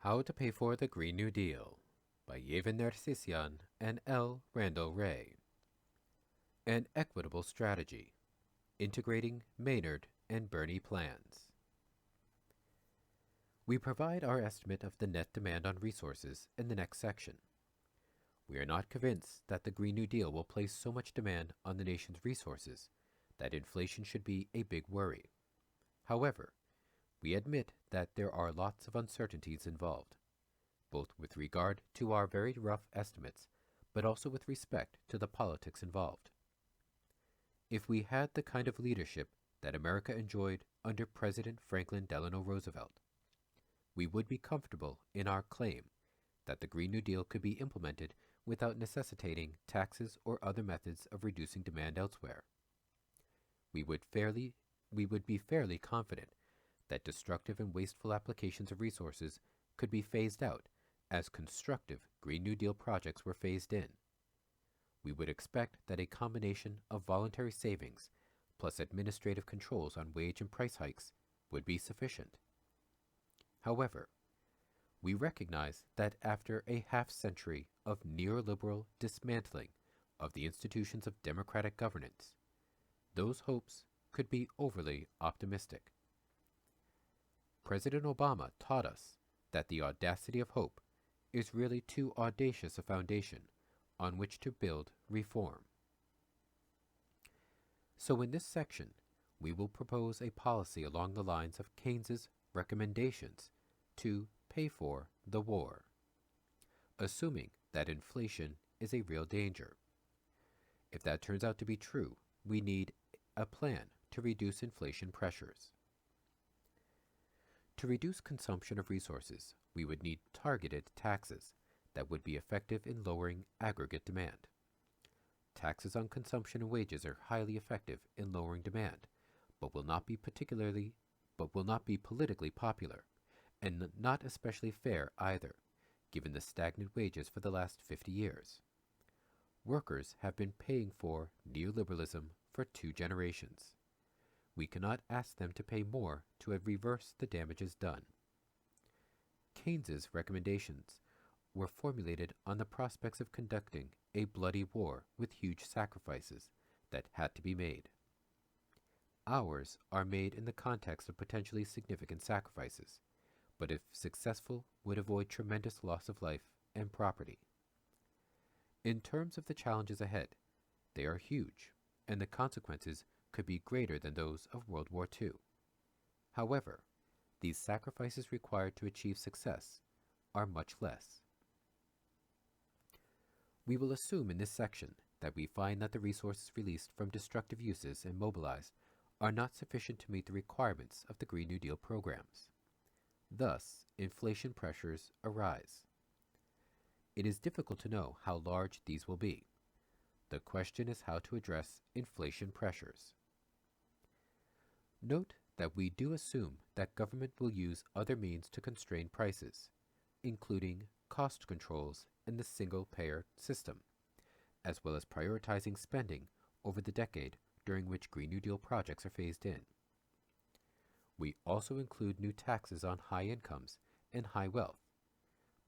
How to Pay for the Green New Deal by Yeva Nersisyan and Randall Wray. An Equitable Strategy, Integrating Maynard and Bernie Plans. We provide our estimate of the net demand on resources in the next section. We are not convinced that the Green New Deal will place so much demand on the nation's resources that inflation should be a big worry. However, we admit that there are lots of uncertainties involved, both with regard to our very rough estimates, but also with respect to the politics involved. If we had the kind of leadership that America enjoyed under President Franklin Delano Roosevelt, we would be comfortable in our claim that the Green New Deal could be implemented without necessitating taxes or other methods of reducing demand elsewhere. We would be fairly confident that destructive and wasteful applications of resources could be phased out as constructive Green New Deal projects were phased in. We would expect that a combination of voluntary savings plus administrative controls on wage and price hikes would be sufficient. However, we recognize that after a half-century of neoliberal dismantling of the institutions of democratic governance, those hopes could be overly optimistic. President Obama taught us that the audacity of hope is really too audacious a foundation on which to build reform. So in this section, we will propose a policy along the lines of Keynes's recommendations to pay for the war, assuming that inflation is a real danger. If that turns out to be true, we need a plan to reduce inflation pressures. To reduce consumption of resources, we would need targeted taxes that would be effective in lowering aggregate demand. Taxes on consumption and wages are highly effective in lowering demand, but will not be politically popular, and not especially fair either, given the stagnant wages for the last 50 years. Workers have been paying for neoliberalism for 2 generations. We cannot ask them to pay more to reverse the damages done. Keynes's recommendations were formulated on the prospects of conducting a bloody war with huge sacrifices that had to be made. Ours are made in the context of potentially significant sacrifices, but if successful would avoid tremendous loss of life and property. In terms of the challenges ahead, they are huge, and the consequences could be greater than those of World War II. However, these sacrifices required to achieve success are much less. We will assume in this section that we find that the resources released from destructive uses and mobilized are not sufficient to meet the requirements of the Green New Deal programs. Thus, inflation pressures arise. It is difficult to know how large these will be. The question is how to address inflation pressures. Note that we do assume that government will use other means to constrain prices, including cost controls in the single-payer system, as well as prioritizing spending over the decade during which Green New Deal projects are phased in. We also include new taxes on high incomes and high wealth,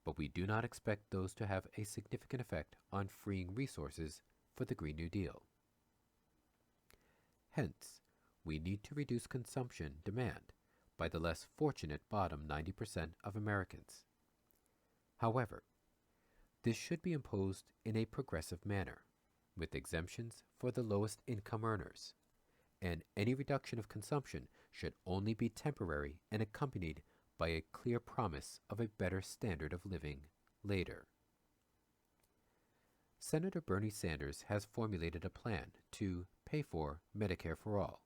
but we do not expect those to have a significant effect on freeing resources for the Green New Deal. Hence, we need to reduce consumption demand by the less fortunate bottom 90% of Americans. However, this should be imposed in a progressive manner, with exemptions for the lowest income earners, and any reduction of consumption should only be temporary and accompanied by a clear promise of a better standard of living later. Senator Bernie Sanders has formulated a plan to pay for Medicare for all,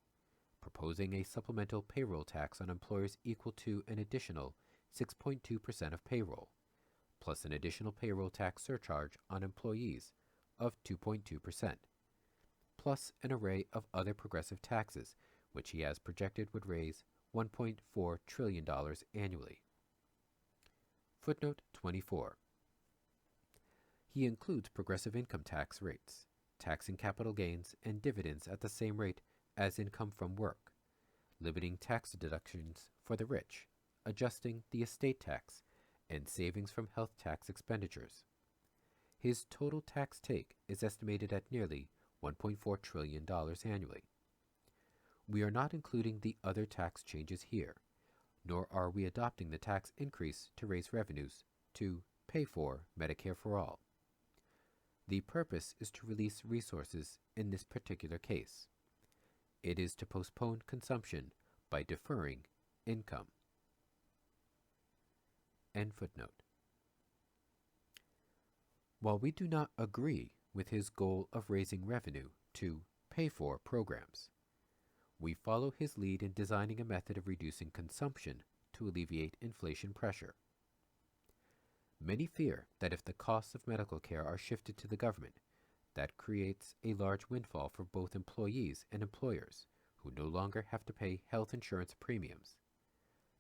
proposing a supplemental payroll tax on employers equal to an additional 6.2% of payroll, plus an additional payroll tax surcharge on employees of 2.2%, plus an array of other progressive taxes, which he has projected would raise $1.4 trillion annually. Footnote 24. He includes progressive income tax rates, taxing capital gains and dividends at the same rate as income from work, limiting tax deductions for the rich, adjusting the estate tax, and savings from health tax expenditures. His total tax take is estimated at nearly $1.4 trillion annually. We are not including the other tax changes here, nor are we adopting the tax increase to raise revenues to pay for Medicare for All. The purpose is to release resources in this particular case. It is to postpone consumption by deferring income. End footnote. While we do not agree with his goal of raising revenue to pay for programs, we follow his lead in designing a method of reducing consumption to alleviate inflation pressure. Many fear that if the costs of medical care are shifted to the government, that creates a large windfall for both employees and employers who no longer have to pay health insurance premiums.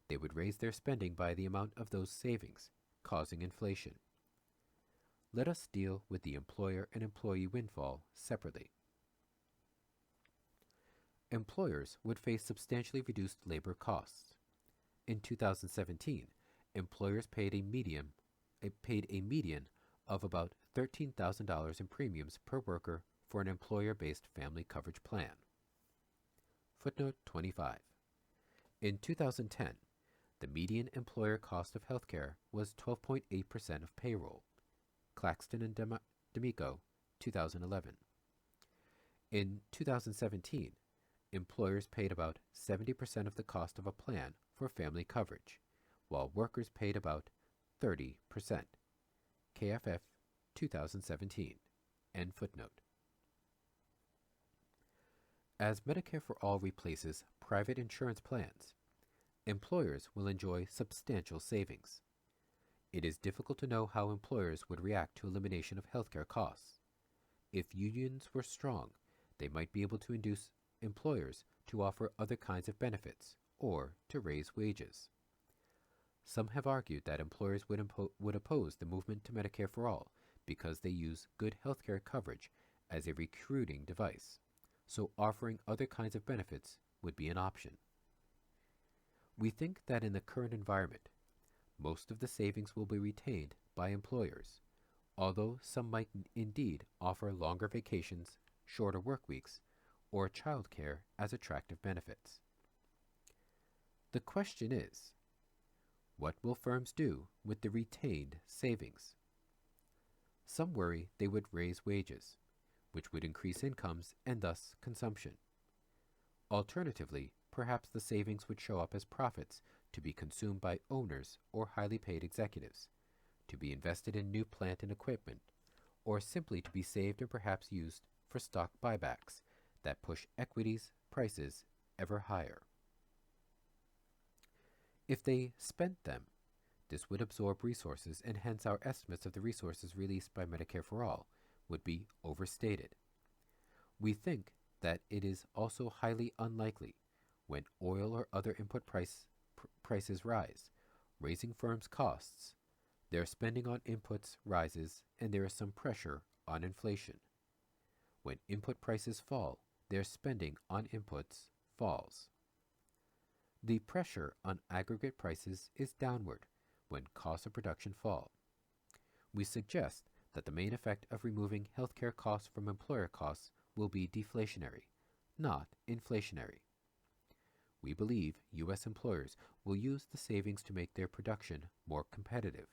They would raise their spending by the amount of those savings, causing inflation. Let us deal with the employer and employee windfall separately. Employers would face substantially reduced labor costs. In 2017, employers paid a median of about $13,000 in premiums per worker for an employer-based family coverage plan. Footnote 25. In 2010, the median employer cost of healthcare was 12.8% of payroll. Claxton and D'Amico, 2011. In 2017, employers paid about 70% of the cost of a plan for family coverage, while workers paid about 30%. KFF 2017. End footnote. As Medicare for All replaces private insurance plans, employers will enjoy substantial savings. It is difficult to know how employers would react to elimination of healthcare costs. If unions were strong, they might be able to induce employers to offer other kinds of benefits or to raise wages. Some have argued that employers would oppose the movement to Medicare for All because they use good healthcare coverage as a recruiting device, so offering other kinds of benefits would be an option. We think that in the current environment, most of the savings will be retained by employers, although some might indeed offer longer vacations, shorter work weeks, or childcare as attractive benefits. The question is, what will firms do with the retained savings? Some worry they would raise wages, which would increase incomes and thus consumption. Alternatively, perhaps the savings would show up as profits to be consumed by owners or highly paid executives, to be invested in new plant and equipment, or simply to be saved and perhaps used for stock buybacks that push equities prices ever higher. If they spent them, this would absorb resources, and hence our estimates of the resources released by Medicare for All would be overstated. We think that it is also highly unlikely when oil or other input prices rise, raising firms' costs, their spending on inputs rises, and there is some pressure on inflation. When input prices fall, their spending on inputs falls. The pressure on aggregate prices is downward when costs of production fall. We suggest that the main effect of removing healthcare costs from employer costs will be deflationary, not inflationary. We believe U.S. employers will use the savings to make their production more competitive,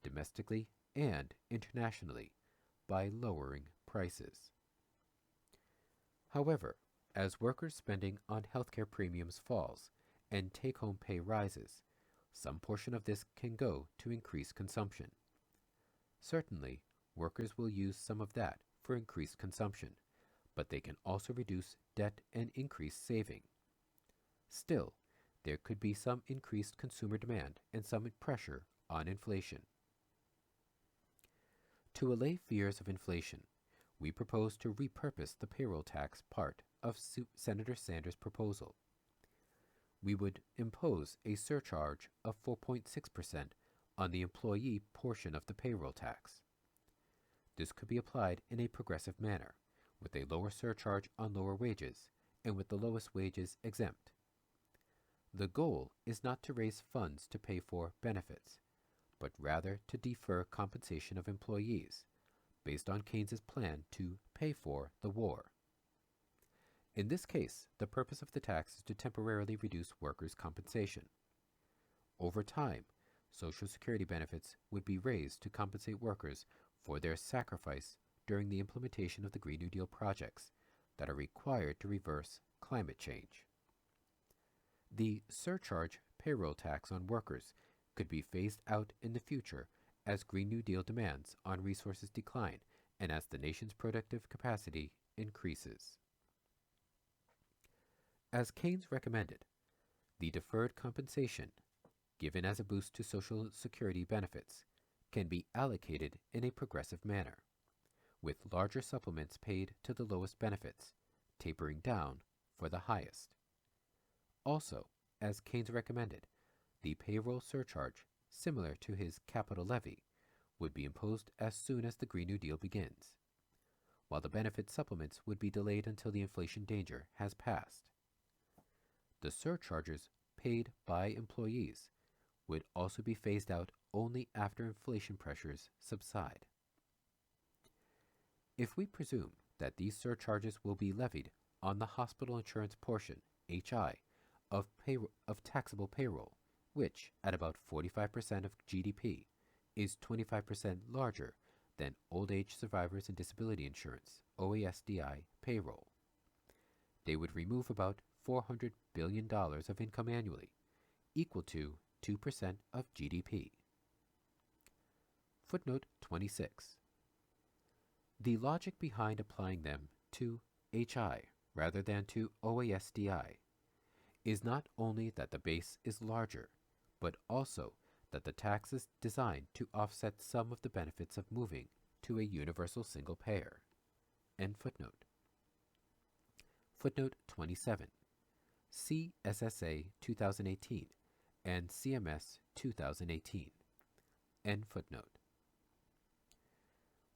domestically and internationally, by lowering prices. However, as workers' spending on healthcare premiums falls and take-home pay rises, some portion of this can go to increase consumption. Certainly, workers will use some of that for increased consumption, but they can also reduce debt and increase saving. Still, there could be some increased consumer demand and some pressure on inflation. To allay fears of inflation, we propose to repurpose the payroll tax part of Senator Sanders' proposal. We would impose a surcharge of 4.6% on the employee portion of the payroll tax. This could be applied in a progressive manner, with a lower surcharge on lower wages and with the lowest wages exempt. The goal is not to raise funds to pay for benefits, but rather to defer compensation of employees, based on Keynes's plan to pay for the war. In this case, the purpose of the tax is to temporarily reduce workers' compensation. Over time, Social Security benefits would be raised to compensate workers for their sacrifice during the implementation of the Green New Deal projects that are required to reverse climate change. The surcharge payroll tax on workers could be phased out in the future as Green New Deal demands on resources decline and as the nation's productive capacity increases. As Keynes recommended, the deferred compensation, given as a boost to Social Security benefits, can be allocated in a progressive manner, with larger supplements paid to the lowest benefits, tapering down for the highest. Also, as Keynes recommended, the payroll surcharge, similar to his capital levy, would be imposed as soon as the Green New Deal begins, while the benefit supplements would be delayed until the inflation danger has passed. The surcharges paid by employees would also be phased out only after inflation pressures subside. If we presume that these surcharges will be levied on the hospital insurance portion, HI, of taxable payroll, which, at about 45% of GDP, is 25% larger than old age survivors and disability insurance, OASDI, payroll, they would remove about $400 billion of income annually, equal to 2% of GDP. Footnote 26. The logic behind applying them to HI rather than to OASDI is not only that the base is larger, but also that the tax is designed to offset some of the benefits of moving to a universal single payer. End footnote. Footnote 27. See SSA 2018 and CMS 2018. End footnote.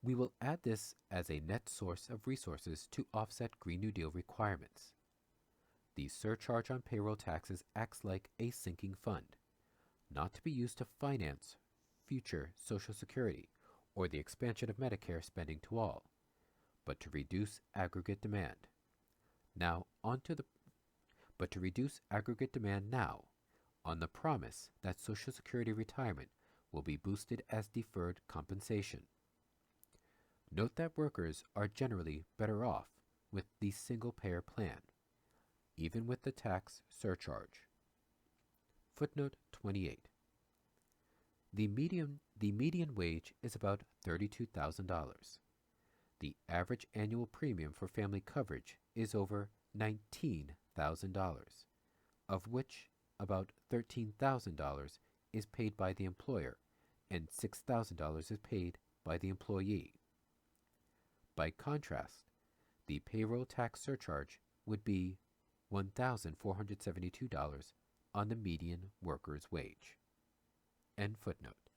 We will add this as a net source of resources to offset Green New Deal requirements. The surcharge on payroll taxes acts like a sinking fund, not to be used to finance future Social Security or the expansion of Medicare spending to all, but to reduce aggregate demand. But to reduce aggregate demand now, on the promise that Social Security retirement will be boosted as deferred compensation. Note that workers are generally better off with the single-payer plan, even with the tax surcharge. Footnote 28. The median wage is about $32,000. The average annual premium for family coverage is over $19,000, of which about $13,000 is paid by the employer and $6,000 is paid by the employee. By contrast, the payroll tax surcharge would be $1,472 on the median worker's wage. End footnote.